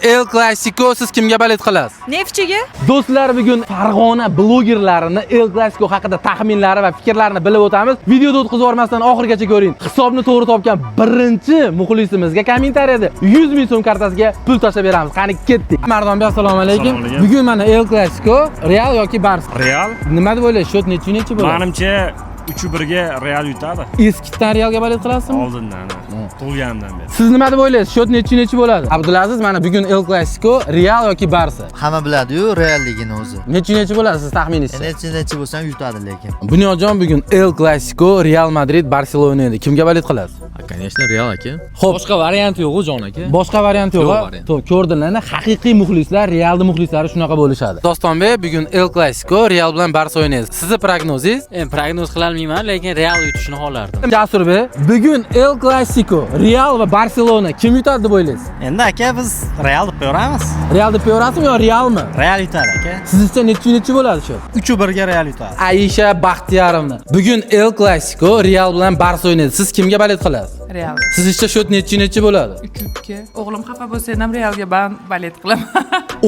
El Clasico siz kimga balet qilasiz? Neftchiga? Do'stlar, bugun Farg'ona blogerlarini El Clasico haqida taxminlari va fikrlarini bilib o'tamiz. Videoni o'tkazib yubormasdan oxirigacha ko'ring. Hisobni to'g'ri topgan birinchi muxlisimizga kommentariyada 100 ming so'm kartasiga pul tashlab beramiz. Qani ketdik. Mardonbek, assalomu alaykum. Bugun mana El Clasico Real yoki Barsa? Real. Nima deb o'ylaysiz? Shot nechi bo'ladi? Menimcha 3-1 ga Real yutadi. Eskidan Realga balet qilasizmi? Oldindan, tug'ilganimdan beri. Siz nima deb o'ylaysiz? Shot nechi bo'ladi? Abdulaziz, mana bugun El Clasico Real yoki Barsa? Hamma biladi-yu Realligini o'zi. Nechi bo'ladi siz taxminingiz? Nechi bo'lsa ham yutadi lekin. Bunyodjon, bugun El Clasico Real Madrid Barselona edi. Kimga balet qilasiz? Конечно, Real aka. Xo'p, Boshqa variant yo'q-ku jon aka. boshqa variant yo'q. To'p, ko'rdilar, haqiqiy muxlislar, Realning muxlislari shunaqa bo'lishadi. Dostonbek, bugun El Clasico Real bilan Barsa o'ynaydi. Sizni prognozingiz? Prognoz qila olmayman, lekin Real yutishini xohlardim. Jasurbek, bugun El Clasico Real va Barselona kim yutadi deb o'ylaysiz? Endi aka biz Real deb qo'yamiz. Real deb ko'rasizmi yo Realmi? Real yutadi aka. Sizcha nechi bo'ladi shu? 3-1 ga Real yutadi. Aisha Baxtiyorovna. Bugun El Clasico Real bilan Barsa o'ynaydi. Siz kimga balet qilasiz? Real. Sizcha shot nechi bo'ladi? 3-2. O'g'lim xafa bo'lsa ham Realga balet qilaman.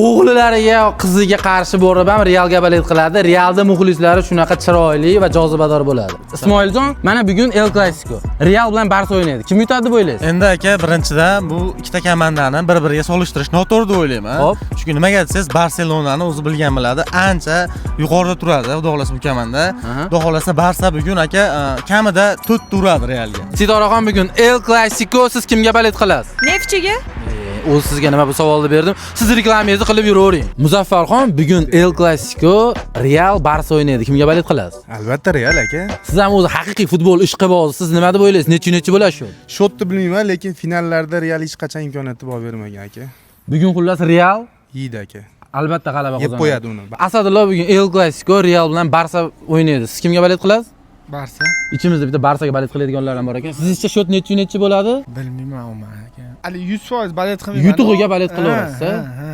O'g'illariga, qiziga qarshi borib ham Realga balet qiladi. Realda muxlislari shunaqa chiroyli va jozibador bo'ladi. Ismoiljon, mana bugun El Clasico Real bilan Barsa o'ynaydi. Kim yutadi deb o'ylaysiz? Endi aka, birinchidan bu ikkita komandani bir-biriga solishtirish noto'g'ri deb o'ylayman. Hop. Chunki nimaga desangiz, Barselonani o'zi bilgan biladi, ancha yuqorida turadi, xudo xolasa bu komanda. Xudo xolasa Barsa bugun aka kamida 4 ta uradi Realga. Sidoraxon, bugun El Clasico siz kimga balet qilasiz? Neftchiga? O'z sizga nima bu savolni berdim? Siz reklamangizni qilib yuravering. Muzaffarxon, bugun El Clasico Real Barsa o'ynaydi. Kimga balet qilasiz? Albatta Real aka. Siz ham o'zi haqiqiy futbol ishqibozi. Siz nima deb o'ylaysiz? Nechi bo'ladi shu? Shotni bilmayman, lekin finallarda Real hech qachon imkoniyatni boy bermagan aka. Bugun xullas Real Yeydi aka. albatta g'alaba Yeb qozonadi. qo'yadi uni. Asadullo, bugun El Clasico Real bilan Barsa o'ynaydi. Siz kimga balet qilasiz? Barsa. Ichimizda bitta Barsaga balet qiladiganlar ham bor ekan. Sizcha shot nechi bo'ladi? Bilmayman aka. Ali 100% balet qilmayman. Yutug'iga balet qilaverasiz.